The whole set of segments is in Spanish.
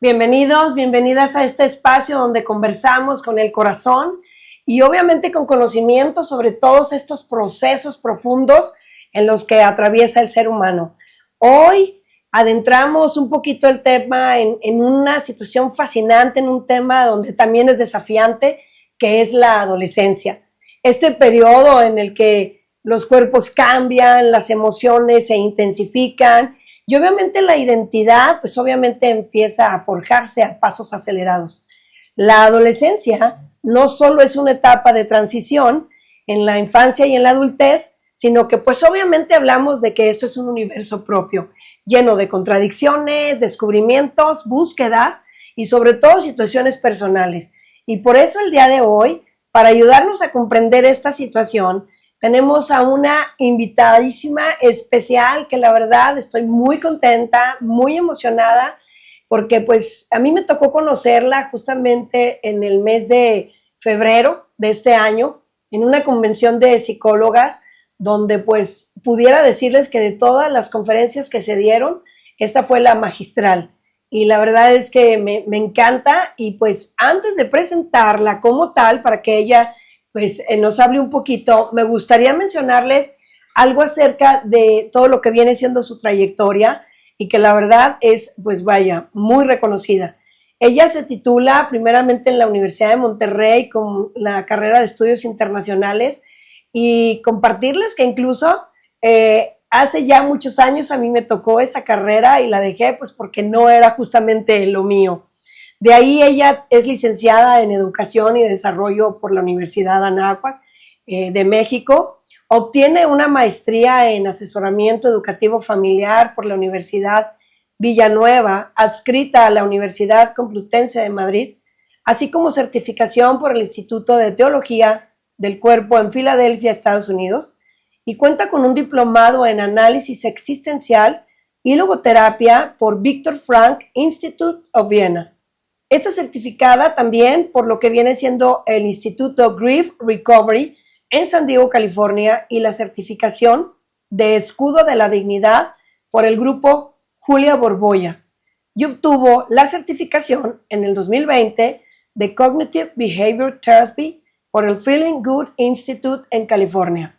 Bienvenidos, bienvenidas a este espacio donde conversamos con el corazón y obviamente con conocimiento sobre todos estos procesos profundos en los que atraviesa el ser humano. Hoy adentramos un poquito el tema en una situación fascinante, en un tema donde también es desafiante, que es la adolescencia. Este periodo en el que los cuerpos cambian, las emociones se intensifican y obviamente la identidad, pues obviamente empieza a forjarse a pasos acelerados. La adolescencia no solo es una etapa de transición en la infancia y en la adultez, sino que pues obviamente hablamos de que esto es un universo propio, lleno de contradicciones, descubrimientos, búsquedas y sobre todo situaciones personales. Y por eso el día de hoy, para ayudarnos a comprender esta situación, tenemos a una invitadísima especial que la verdad estoy muy contenta, muy emocionada, porque pues a mí me tocó conocerla justamente en el mes de febrero de este año, en una convención de psicólogas, donde pues pudiera decirles que de todas las conferencias que se dieron, esta fue la magistral. Y la verdad es que me encanta y pues antes de presentarla como tal, para que ella pues nos hable un poquito, me gustaría mencionarles algo acerca de todo lo que viene siendo su trayectoria y que la verdad es, pues vaya, muy reconocida. Ella se titula primeramente en la Universidad de Monterrey con la carrera de estudios internacionales y compartirles que incluso hace ya muchos años a mí me tocó esa carrera y la dejé pues porque no era justamente lo mío. De ahí ella es licenciada en Educación y Desarrollo por la Universidad Anáhuac de México. Obtiene una maestría en Asesoramiento Educativo Familiar por la Universidad Villanueva, adscrita a la Universidad Complutense de Madrid, así como certificación por el Instituto de Teología del Cuerpo en Filadelfia, Estados Unidos, y cuenta con un diplomado en Análisis Existencial y Logoterapia por Viktor Frankl Institute of Vienna. Está certificada también por lo que viene siendo el Instituto Grief Recovery en San Diego, California, y la certificación de Escudo de la Dignidad por el grupo Julia Borbolla. Y obtuvo la certificación en el 2020 de Cognitive Behavior Therapy por el Feeling Good Institute en California.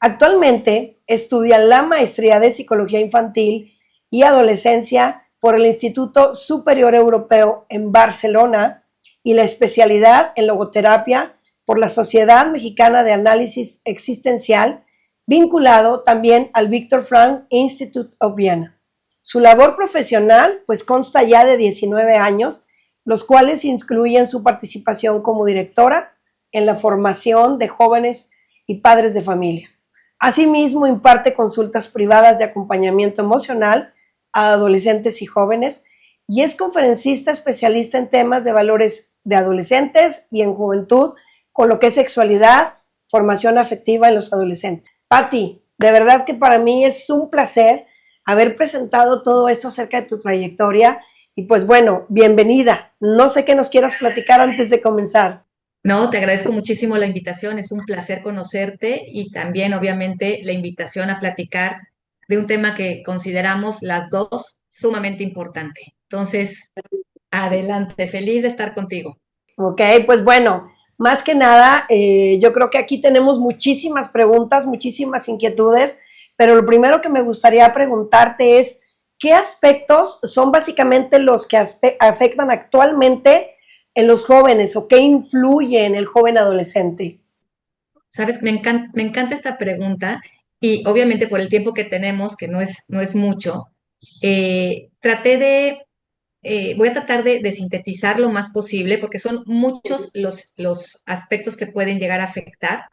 Actualmente estudia la maestría de Psicología Infantil y Adolescencia por el Instituto Superior Europeo en Barcelona y la especialidad en logoterapia por la Sociedad Mexicana de Análisis Existencial, vinculado también al Viktor Frankl Institute of Vienna. Su labor profesional pues consta ya de 19 años, los cuales incluyen su participación como directora en la formación de jóvenes y padres de familia. Asimismo, imparte consultas privadas de acompañamiento emocional a adolescentes y jóvenes y es conferencista especialista en temas de valores de adolescentes y en juventud, con lo que es sexualidad, formación afectiva en los adolescentes. Patti, de verdad que para mí es un placer haber presentado todo esto acerca de tu trayectoria y pues bueno, bienvenida. No sé qué nos quieras platicar antes de comenzar. No, te agradezco muchísimo la invitación, es un placer conocerte y también obviamente la invitación a platicar de un tema que consideramos las dos sumamente importante. Entonces, adelante, feliz de estar contigo. Ok, pues bueno, más que nada, yo creo que aquí tenemos muchísimas preguntas, muchísimas inquietudes, pero lo primero que me gustaría preguntarte es, ¿qué aspectos son básicamente los que afectan actualmente en los jóvenes o qué influye en el joven adolescente? Sabes, me encanta esta pregunta y obviamente por el tiempo que tenemos, que no es mucho, voy a tratar de sintetizar lo más posible porque son muchos los aspectos que pueden llegar a afectar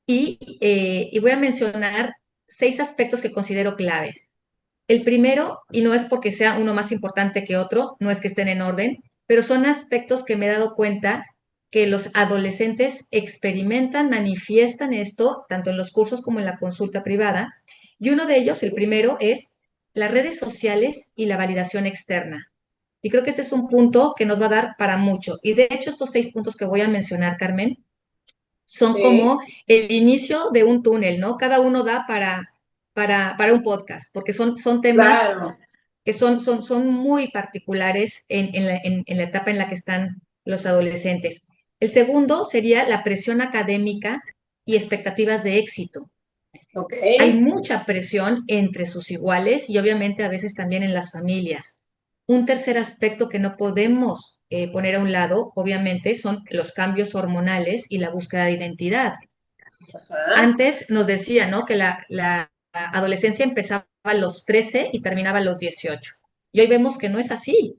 y voy a mencionar 6 aspectos que considero claves. El primero, y no es porque sea uno más importante que otro, no es que estén en orden, pero son aspectos que me he dado cuenta que los adolescentes experimentan, manifiestan esto, tanto en los cursos como en la consulta privada. Y uno de ellos, el primero, es las redes sociales y la validación externa. Y creo que este es un punto que nos va a dar para mucho. Y de hecho, estos 6 puntos que voy a mencionar, Carmen, son Sí, como el inicio de un túnel, ¿no? Cada uno da para un podcast, porque son temas claro. que son muy particulares en la etapa en la que están los adolescentes. El segundo sería la presión académica y expectativas de éxito. Ok. Hay mucha presión entre sus iguales y obviamente a veces también en las familias. Un tercer aspecto que no podemos poner a un lado, obviamente, son los cambios hormonales y la búsqueda de identidad. Ajá. Antes nos decía, ¿no? Que la adolescencia empezaba a los 13 y terminaba a los 18. Y hoy vemos que no es así,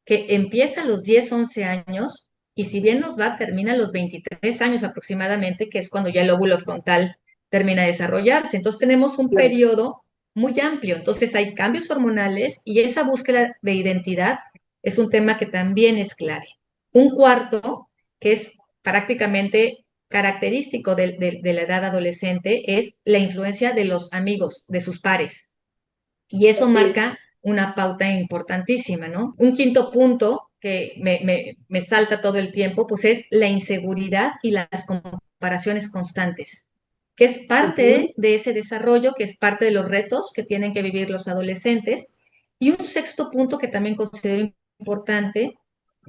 que empieza a los 10, 11 años y si bien nos va, termina a los 23 años aproximadamente, que es cuando ya el óvulo frontal termina de desarrollarse. Entonces tenemos un Claro. periodo muy amplio. Entonces hay cambios hormonales y esa búsqueda de identidad es un tema que también es clave. Un cuarto, que es prácticamente característico de la edad adolescente, es la influencia de los amigos, de sus pares. Y eso Así es. marca una pauta importantísima, ¿no? Un quinto punto que me salta todo el tiempo, pues es la inseguridad y las comparaciones constantes, que es Ujú. parte de ese desarrollo, que es parte de los retos que tienen que vivir los adolescentes. Y un sexto punto que también considero importante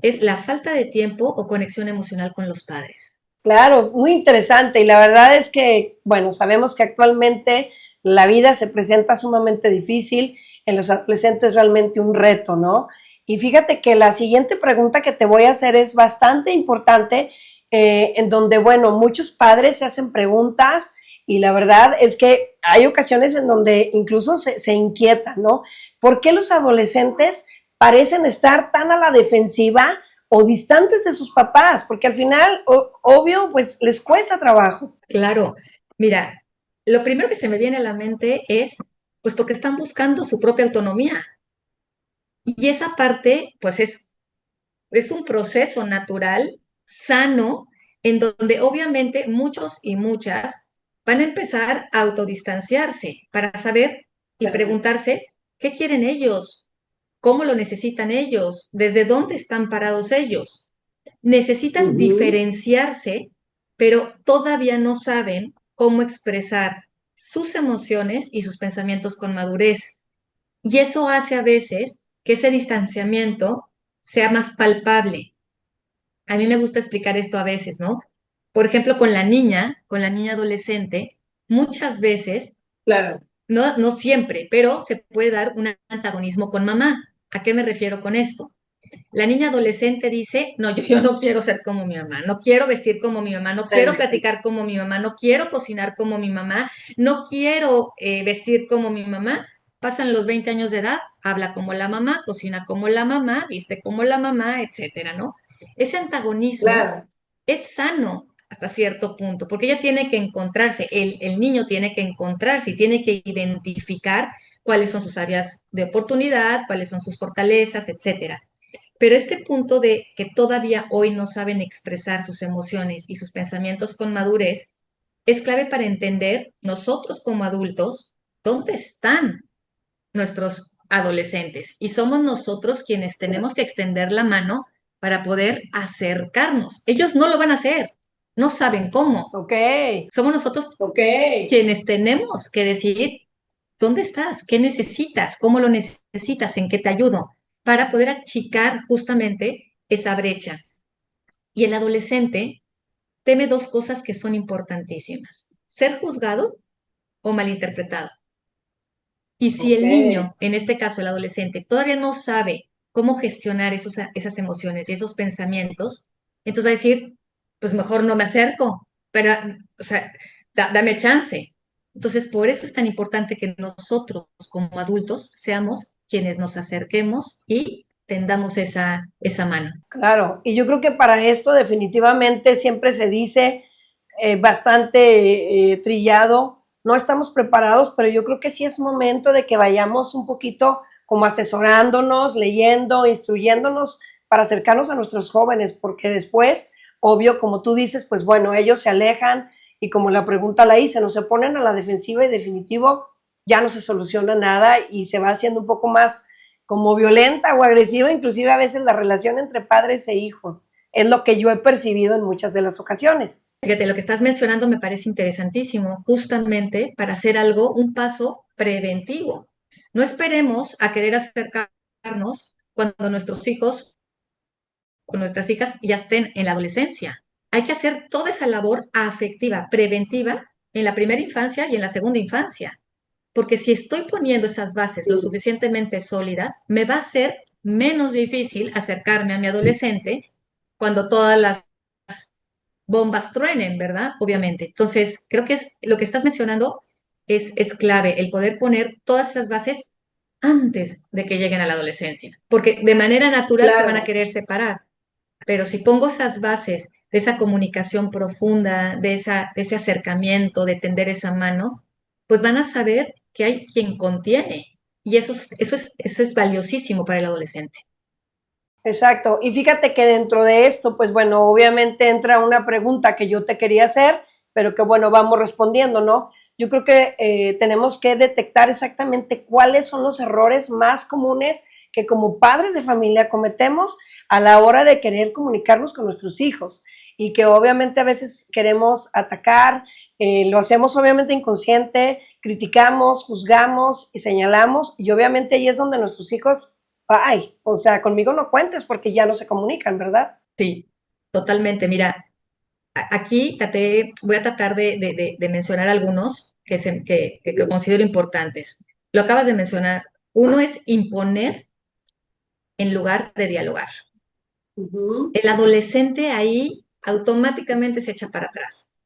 es la falta de tiempo o conexión emocional con los padres. Claro, muy interesante. Y la verdad es que, bueno, sabemos que actualmente la vida se presenta sumamente difícil. En los adolescentes realmente un reto, ¿no? Y fíjate que la siguiente pregunta que te voy a hacer es bastante importante, en donde, bueno, muchos padres se hacen preguntas y la verdad es que hay ocasiones en donde incluso se inquietan, ¿no? ¿Por qué los adolescentes parecen estar tan a la defensiva o distantes de sus papás? Porque al final, obvio, pues les cuesta trabajo. Claro, mira, lo primero que se me viene a la mente es, pues porque están buscando su propia autonomía. Y esa parte, pues es un proceso natural, sano, en donde obviamente muchos y muchas van a empezar a autodistanciarse para saber y Claro. preguntarse qué quieren ellos, cómo lo necesitan ellos, desde dónde están parados ellos. Necesitan Ujú. diferenciarse, pero todavía no saben cómo expresar sus emociones y sus pensamientos con madurez. Y eso hace a veces que ese distanciamiento sea más palpable. A mí me gusta explicar esto a veces, ¿no? Por ejemplo, con la niña adolescente, muchas veces, Claro. no siempre, pero se puede dar un antagonismo con mamá. ¿A qué me refiero con esto? La niña adolescente dice, no, yo no quiero ser como mi mamá, no quiero vestir como mi mamá, no quiero platicar como mi mamá, no quiero cocinar como mi mamá, no quiero vestir como mi mamá. Pasan los 20 años de edad, habla como la mamá, cocina como la mamá, viste como la mamá, etcétera, ¿no? Ese antagonismo Claro. es sano hasta cierto punto, porque ella tiene que encontrarse, el niño tiene que encontrarse y tiene que identificar cuáles son sus áreas de oportunidad, cuáles son sus fortalezas, etcétera. Pero este punto de que todavía hoy no saben expresar sus emociones y sus pensamientos con madurez es clave para entender nosotros como adultos dónde están nuestros adolescentes y somos nosotros quienes tenemos que extender la mano para poder acercarnos. Ellos no lo van a hacer, no saben cómo. Ok, Somos nosotros ok. quienes tenemos que decir dónde estás, qué necesitas, cómo lo necesitas, en qué te ayudo, para poder achicar justamente esa brecha. Y el adolescente teme dos cosas que son importantísimas: ser juzgado o malinterpretado. Y si Ok. el niño, en este caso el adolescente, todavía no sabe cómo gestionar esas emociones y esos pensamientos, entonces va a decir, pues mejor no me acerco, pero, o sea, dame chance. Entonces, por eso es tan importante que nosotros como adultos seamos quienes nos acerquemos y tendamos esa mano. Claro, y yo creo que para esto definitivamente siempre se dice bastante trillado, no estamos preparados, pero yo creo que sí es momento de que vayamos un poquito como asesorándonos, leyendo, instruyéndonos para acercarnos a nuestros jóvenes, porque después, obvio, como tú dices, pues bueno, ellos se alejan y como la pregunta la hice, no se ponen a la defensiva y definitivo ya no se soluciona nada y se va haciendo un poco más como violenta o agresiva, inclusive a veces la relación entre padres e hijos. Es lo que yo he percibido en muchas de las ocasiones. Fíjate, lo que estás mencionando me parece interesantísimo, justamente para hacer algo, un paso preventivo. No esperemos a querer acercarnos cuando nuestros hijos o nuestras hijas ya estén en la adolescencia. Hay que hacer toda esa labor afectiva, preventiva, en la primera infancia y en la segunda infancia. Porque si estoy poniendo esas bases lo suficientemente sólidas, me va a ser menos difícil acercarme a mi adolescente cuando todas las bombas truenen, ¿verdad? Obviamente. Entonces, creo que es lo que estás mencionando es clave, el poder poner todas esas bases antes de que lleguen a la adolescencia, porque de manera natural se van a Claro. querer separar, pero si pongo esas bases de esa comunicación profunda, de ese acercamiento, de tender esa mano, pues van a saber que hay quien contiene. Y eso es valiosísimo para el adolescente. Exacto. Y fíjate que dentro de esto, pues bueno, obviamente entra una pregunta que yo te quería hacer, pero que bueno, vamos respondiendo, ¿no? Yo creo que tenemos que detectar exactamente cuáles son los errores más comunes que como padres de familia cometemos a la hora de querer comunicarnos con nuestros hijos y que obviamente a veces queremos atacar, lo hacemos obviamente inconsciente, criticamos, juzgamos y señalamos y obviamente ahí es donde nuestros hijos ay, o sea, conmigo no cuentes porque ya no se comunican, ¿verdad? Sí, totalmente. Mira, aquí voy a tratar de mencionar algunos que considero importantes. Lo acabas de mencionar. Uno es imponer en lugar de dialogar. Ujú. El adolescente ahí automáticamente se echa para atrás.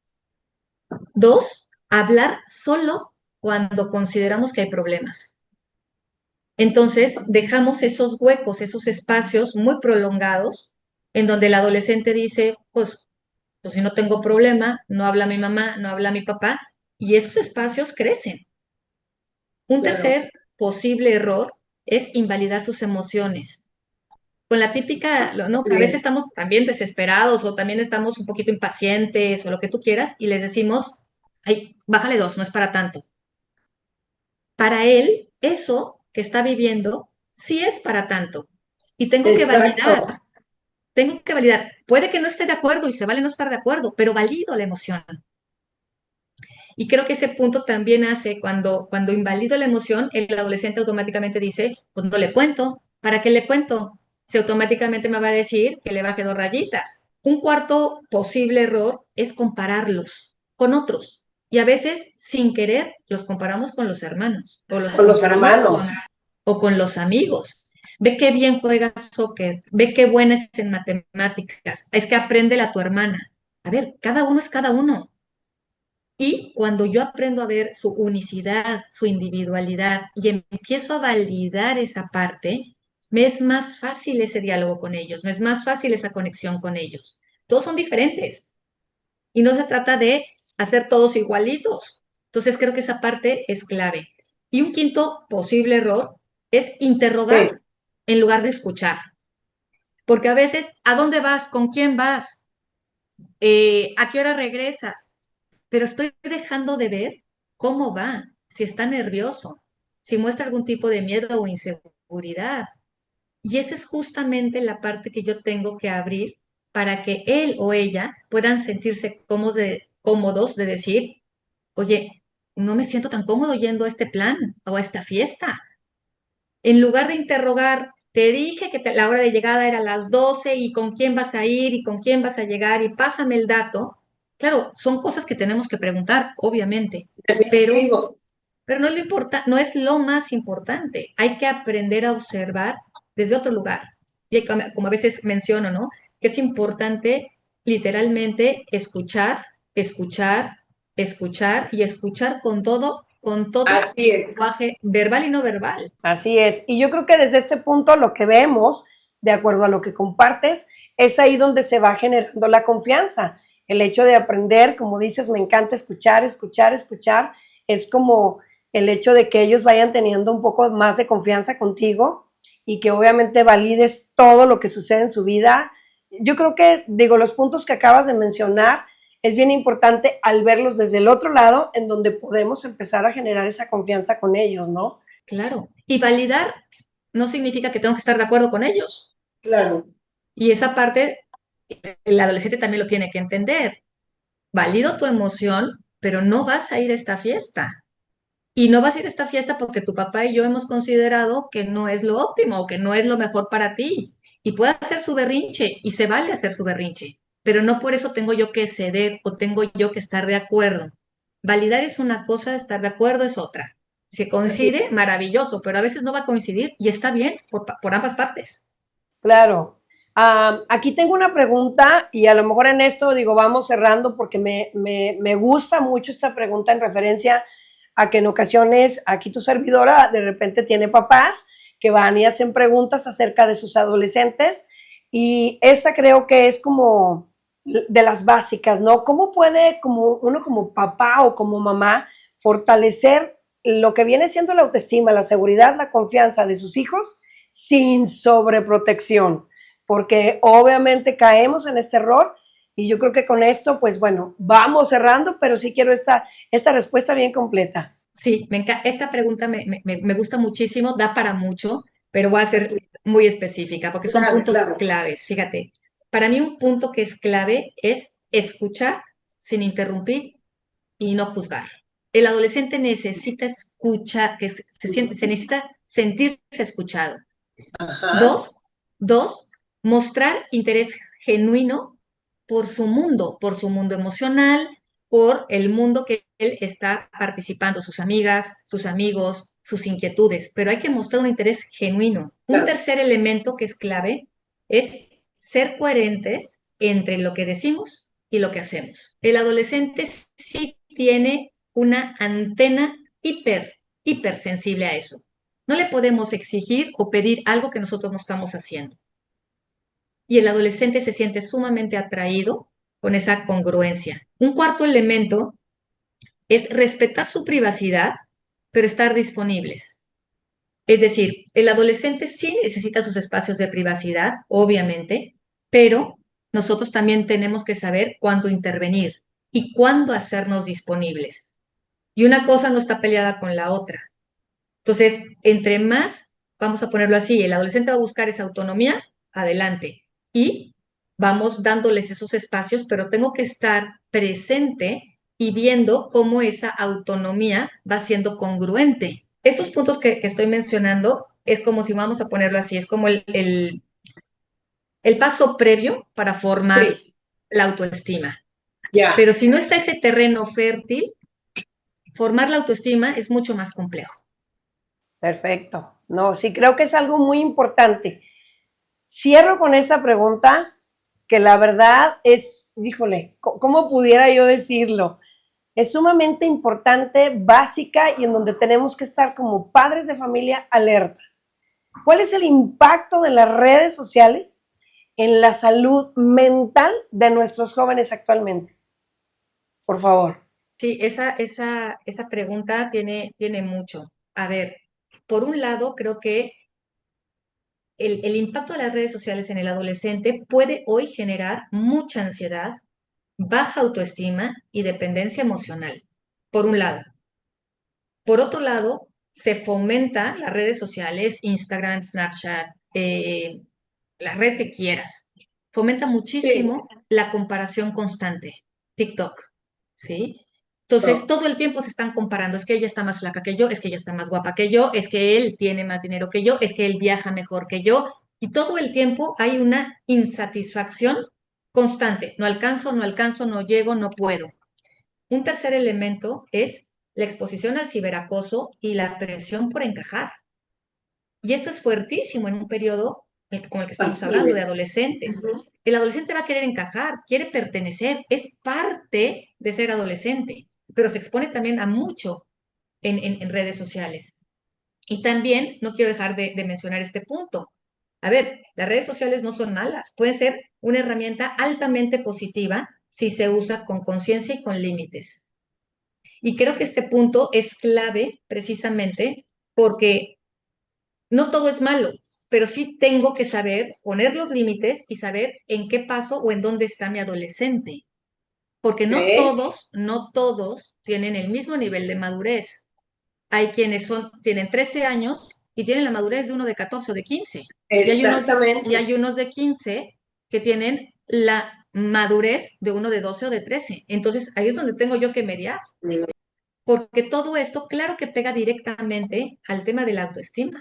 Dos, hablar solo cuando consideramos que hay problemas. Entonces, dejamos esos huecos, esos espacios muy prolongados en donde el adolescente dice, pues si no tengo problema, no habla mi mamá, no habla mi papá, y esos espacios crecen. Un Claro. tercer posible error es invalidar sus emociones. Con la típica, ¿no? Que a Así veces es. estamos también desesperados o también estamos un poquito impacientes o lo que tú quieras y les decimos, ay, bájale dos, no es para tanto. Para él, eso que está viviendo sí es para tanto. Y Exacto. tengo que validar. Puede que no esté de acuerdo y se vale no estar de acuerdo, pero valido la emoción. Y creo que ese punto también hace cuando invalido la emoción, el adolescente automáticamente dice, pues no le cuento, ¿para qué le cuento? Si automáticamente me va a decir que le baje dos rayitas. Un cuarto posible error es compararlos con otros. Y a veces, sin querer, los comparamos con los hermanos, o los Con los comparamos hermanos. o con los amigos. Ve qué bien juega soccer, ve qué buena es en matemáticas, es que aprende a tu hermana. A ver, cada uno es cada uno. Y cuando yo aprendo a ver su unicidad, su individualidad y empiezo a validar esa parte, me es más fácil ese diálogo con ellos, me es más fácil esa conexión con ellos. Todos son diferentes y no se trata de hacer todos igualitos. Entonces creo que esa parte es clave. Y un quinto posible error es Sí, interrogar en lugar de escuchar. Porque a veces, ¿a dónde vas? ¿Con quién vas? ¿A qué hora regresas? Pero estoy dejando de ver cómo va, si está nervioso, si muestra algún tipo de miedo o inseguridad. Y esa es justamente la parte que yo tengo que abrir para que él o ella puedan sentirse cómodos de decir, oye, no me siento tan cómodo yendo a este plan o a esta fiesta. En lugar de interrogar, te dije que la hora de llegada era a las 12 y con quién vas a ir y con quién vas a llegar y pásame el dato. Claro, son cosas que tenemos que preguntar, obviamente, pero, definitivo. pero no es no es lo más importante. Hay que aprender a observar desde otro lugar. Y como a veces menciono, ¿no? Que es importante literalmente escuchar, escuchar, escuchar y escuchar con todo Así el es. lenguaje verbal y no verbal. Así es. Y yo creo que desde este punto lo que vemos, de acuerdo a lo que compartes, es ahí donde se va generando la confianza. El hecho de aprender, como dices, me encanta escuchar, escuchar, escuchar, es como el hecho de que ellos vayan teniendo un poco más de confianza contigo y que obviamente valides todo lo que sucede en su vida. Yo creo que, digo, los puntos que acabas de mencionar es bien importante al verlos desde el otro lado, en donde podemos empezar a generar esa confianza con ellos, ¿no? Claro. Y validar no significa que tengo que estar de acuerdo con ellos. Claro. Y esa parte el adolescente también lo tiene que entender. Valido tu emoción, pero no vas a ir a esta fiesta. Y no vas a ir a esta fiesta porque tu papá y yo hemos considerado que no es lo óptimo o que no es lo mejor para ti. Y puede hacer su berrinche y se vale hacer su berrinche, pero no por eso tengo yo que ceder o tengo yo que estar de acuerdo. Validar es una cosa, estar de acuerdo es otra. Si Así coincide, es. maravilloso, pero a veces no va a coincidir y está bien por ambas partes. Claro. Aquí tengo una pregunta y a lo mejor en esto digo, vamos cerrando porque me gusta mucho esta pregunta en referencia a que en ocasiones aquí tu servidora de repente tiene papás que van y hacen preguntas acerca de sus adolescentes y esta creo que es como de las básicas, ¿no? ¿Cómo puede como uno como papá o como mamá fortalecer lo que viene siendo la autoestima, la seguridad, la confianza de sus hijos sin sobreprotección? Porque obviamente caemos en este error y yo creo que con esto, pues bueno, vamos cerrando, pero sí quiero esta respuesta bien completa. Sí, esta pregunta me gusta muchísimo, da para mucho, pero voy a ser Así. muy específica porque son Claro, puntos claro. claves. Fíjate, para mí un punto que es clave es escuchar sin interrumpir y no juzgar. El adolescente necesita escuchar, se necesita sentirse escuchado. Ajá. Dos, dos, mostrar interés genuino por su mundo emocional, por el mundo que él está participando, sus amigas, sus amigos, sus inquietudes, pero hay que mostrar un interés genuino. Un Claro. tercer elemento que es clave es ser coherentes entre lo que decimos y lo que hacemos. El adolescente sí tiene una antena hipersensible a eso. No le podemos exigir o pedir algo que nosotros no estamos haciendo. Y el adolescente se siente sumamente atraído con esa congruencia. Un cuarto elemento es respetar su privacidad, pero estar disponibles. Es decir, el adolescente sí necesita sus espacios de privacidad, obviamente, pero nosotros también tenemos que saber cuándo intervenir y cuándo hacernos disponibles. Y una cosa no está peleada con la otra. Entonces, entre más, vamos a ponerlo así, el adolescente va a buscar esa autonomía, adelante. Y vamos dándoles esos espacios, pero tengo que estar presente y viendo cómo esa autonomía va siendo congruente. Estos puntos que estoy mencionando es como si vamos a ponerlo así, es como el paso previo para formar Sí, la autoestima. ya. Pero si no está ese terreno fértil, formar la autoestima es mucho más complejo. Perfecto. No, sí, creo que es algo muy importante. Cierro con esta pregunta, que la verdad es, híjole, ¿cómo pudiera yo decirlo? Es sumamente importante, básica y en donde tenemos que estar como padres de familia alertas. ¿Cuál es el impacto de las redes sociales en la salud mental de nuestros jóvenes actualmente? Por favor. Sí, esa pregunta tiene mucho. A ver, por un lado, creo que el impacto de las redes sociales en el adolescente puede hoy generar mucha ansiedad, baja autoestima y dependencia emocional, por un lado. Por otro lado, se fomenta las redes sociales, Instagram, Snapchat, la red que quieras. Fomenta Sí. muchísimo la comparación constante. TikTok, ¿sí? Entonces, todo el tiempo se están comparando. Es que ella está más flaca que yo, es que ella está más guapa que yo, es que él tiene más dinero que yo, es que él viaja mejor que yo. Y todo el tiempo hay una insatisfacción constante. No alcanzo, no alcanzo, no llego, no puedo. Un tercer elemento es la exposición al ciberacoso y la presión por encajar. Y esto es fuertísimo en un periodo como el que estamos Así hablando, de es. adolescentes. Ujú. El adolescente va a querer encajar, quiere pertenecer, es parte de ser adolescente, pero se expone también a mucho en redes sociales. Y también no quiero dejar de mencionar este punto. A ver, las redes sociales no son malas, pueden ser una herramienta altamente positiva si se usa con conciencia y con límites. Y creo que este punto es clave precisamente porque no todo es malo, pero sí tengo que saber poner los límites y saber en qué paso o en dónde está mi adolescente, porque Ok. no todos tienen el mismo nivel de madurez. Hay quienes tienen 13 años y tienen la madurez de uno de 14 o de 15, y Exactamente. hay unos de 15 que tienen la madurez de uno de 12 o de 13. Entonces, ahí es donde tengo yo que mediar. porque todo esto, claro que pega directamente al tema de la autoestima.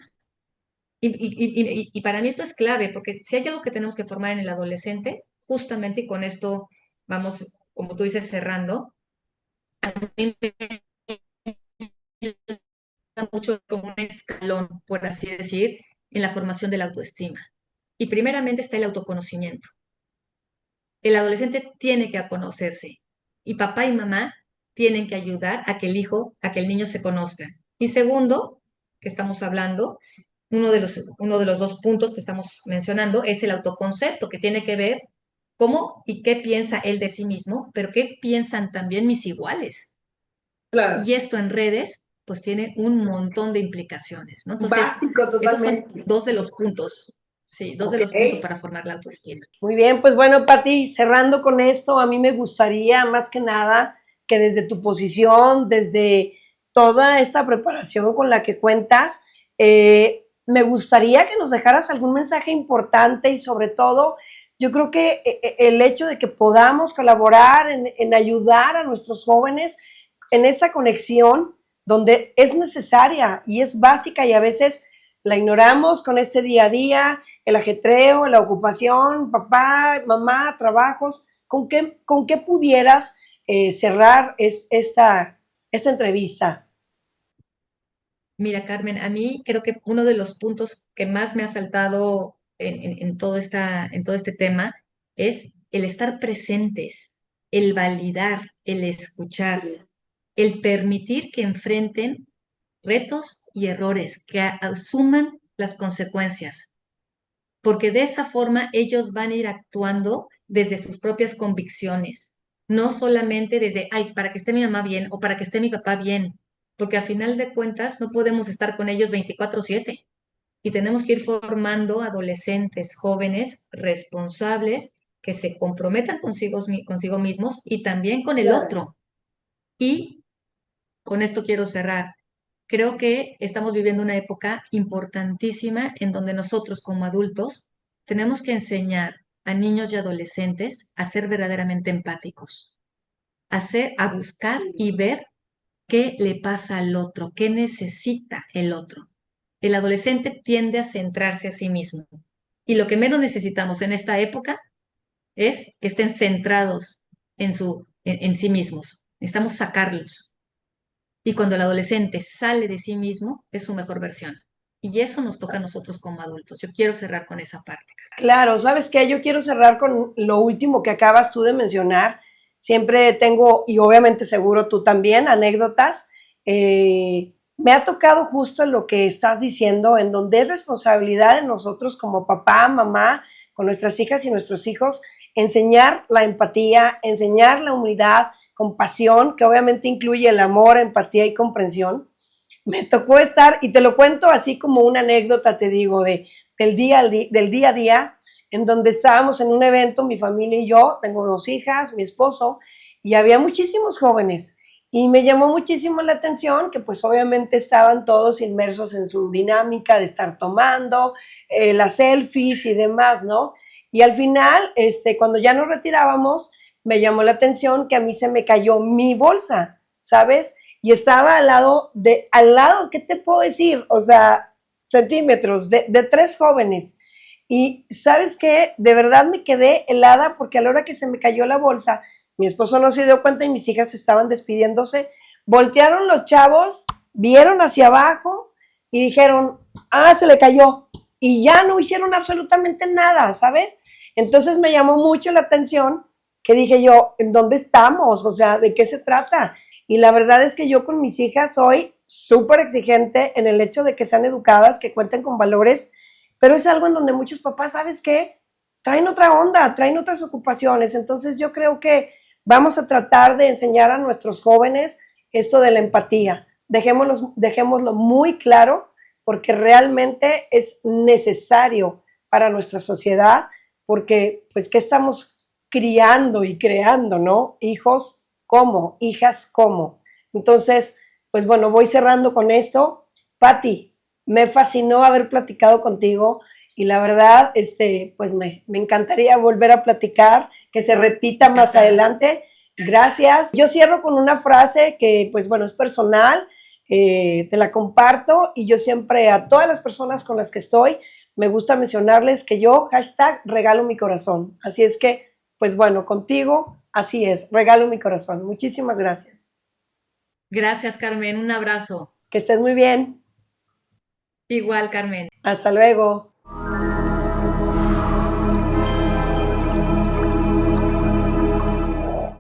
Y para mí esto es clave, porque si hay algo que tenemos que formar en el adolescente, justamente, y con esto vamos, como tú dices, cerrando, a mí me da mucho como un escalón, por así decir, en la formación de la autoestima. Y primeramente está el autoconocimiento. El adolescente tiene que conocerse y papá y mamá tienen que ayudar a que el hijo, a que el niño se conozca. Y segundo, que estamos hablando, uno de los dos puntos que estamos mencionando es el autoconcepto, que tiene que ver cómo y qué piensa él de sí mismo, pero qué piensan también mis iguales. Claro. Y esto en redes, pues tiene un montón de implicaciones, ¿no? Entonces, Básico esos son totalmente. dos de los puntos, sí, dos de Ok. los puntos para formar la autoestima. Muy bien, pues bueno, Pati, cerrando con esto, a mí me gustaría más que nada que desde tu posición, desde toda esta preparación con la que cuentas, me gustaría que nos dejaras algún mensaje importante y sobre todo, yo creo que el hecho de que podamos colaborar en ayudar a nuestros jóvenes en esta conexión donde es necesaria y es básica y a veces la ignoramos con este día a día, el ajetreo, la ocupación, papá, mamá, trabajos. Con qué pudieras cerrar esta entrevista? Mira, Carmen, a mí creo que uno de los puntos que más me ha saltado en todo este tema es el estar presentes, el validar, el escuchar, el permitir que enfrenten retos y errores, que asuman las consecuencias, porque de esa forma ellos van a ir actuando desde sus propias convicciones, no solamente desde, ay, para que esté mi mamá bien o para que esté mi papá bien, porque a final de cuentas no podemos estar con ellos 24/7 y tenemos que ir formando adolescentes, jóvenes responsables que se comprometan consigo mismos y también con el Claro. otro. Y con esto quiero cerrar. Creo que estamos viviendo una época importantísima en donde nosotros como adultos tenemos que enseñar a niños y adolescentes a ser verdaderamente empáticos, a buscar Sí, y ver qué le pasa al otro, qué necesita el otro. El adolescente tiende a centrarse a sí mismo y lo que menos necesitamos en esta época es que estén centrados en sí mismos. Necesitamos sacarlos. Y cuando el adolescente sale de sí mismo, es su mejor versión. Y eso nos toca a nosotros como adultos. Yo quiero cerrar con esa parte. claro, ¿sabes qué? Yo quiero cerrar con lo último que acabas tú de mencionar. Siempre tengo, y obviamente seguro tú también, anécdotas. Me ha tocado justo en lo que estás diciendo, en donde es responsabilidad de nosotros como papá, mamá, con nuestras hijas y nuestros hijos, enseñar la empatía, enseñar la humildad, compasión, que obviamente incluye el amor, empatía y comprensión. Me tocó estar, y te lo cuento así como una anécdota, te digo, del día a día, en donde estábamos en un evento, mi familia y yo, tengo dos hijas, mi esposo, y había muchísimos jóvenes. Y me llamó muchísimo la atención que pues obviamente estaban todos inmersos en su dinámica de estar tomando, las selfies y demás, ¿no? Y al final, cuando ya nos retirábamos, me llamó la atención que a mí se me cayó mi bolsa, ¿sabes? Y estaba al lado, ¿qué te puedo decir? O sea, centímetros de tres jóvenes. Y sabes qué, de verdad me quedé helada porque a la hora que se me cayó la bolsa, mi esposo no se dio cuenta y mis hijas estaban despidiéndose. Voltearon los chavos, vieron hacia abajo y dijeron, ah, se le cayó. Y ya no hicieron absolutamente nada, ¿sabes? Entonces me llamó mucho la atención que dije yo, ¿en dónde estamos? O sea, ¿de qué se trata? Y la verdad es que yo con mis hijas soy súper exigente en el hecho de que sean educadas, que cuenten con valores, pero es algo en donde muchos papás, ¿sabes qué? Traen otra onda, traen otras ocupaciones. Entonces yo creo que vamos a tratar de enseñar a nuestros jóvenes esto de la empatía. Dejémoslo muy claro porque realmente es necesario para nuestra sociedad, porque pues qué estamos criando y creando, ¿no? Hijos como, hijas como. Entonces, pues bueno, voy cerrando con esto. Patti, me fascinó haber platicado contigo y la verdad, pues me encantaría volver a platicar, que se repita más Encantada. adelante, Gracias. Yo cierro con una frase que, pues bueno, es personal, te la comparto y yo siempre a todas las personas con las que estoy, me gusta mencionarles que yo, hashtag, regalo mi corazón. Así es que, pues bueno, contigo, así es, regalo mi corazón. Muchísimas gracias. Gracias, Carmen. Un abrazo. Que estés muy bien. Igual, Carmen. Hasta luego.